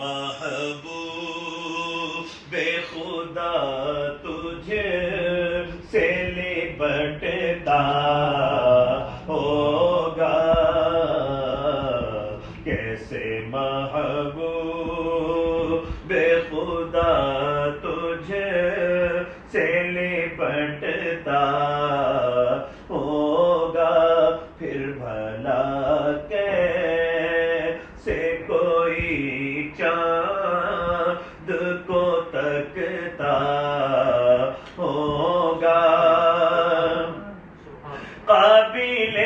محبوب بے خدا تجھے سے لپٹتا ہوگا، کیسے محبوب بے خدا تجھے سے لپٹتا ہوگا، پھر بھلا کیسے کوئی چاند کو تکتا ہوگا، قابل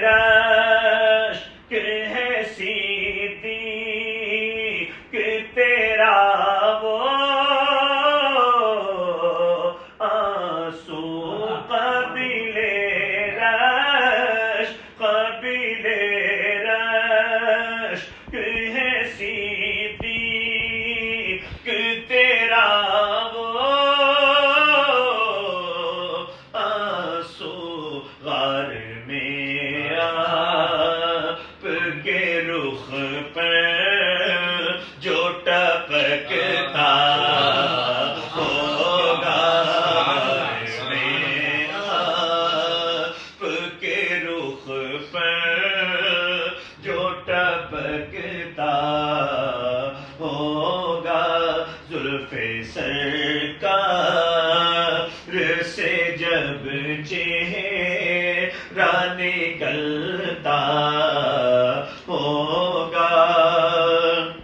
رشک ہے صدیق تیرا وہ آنسو، قابل رشک ہے صدیق تیرا وہ آنسو، غار میں آپ کے رخ پر جو ٹپکتا ہوگا، غار میں آپ کے رخ پر جو ٹپکتا ہوگا، زلف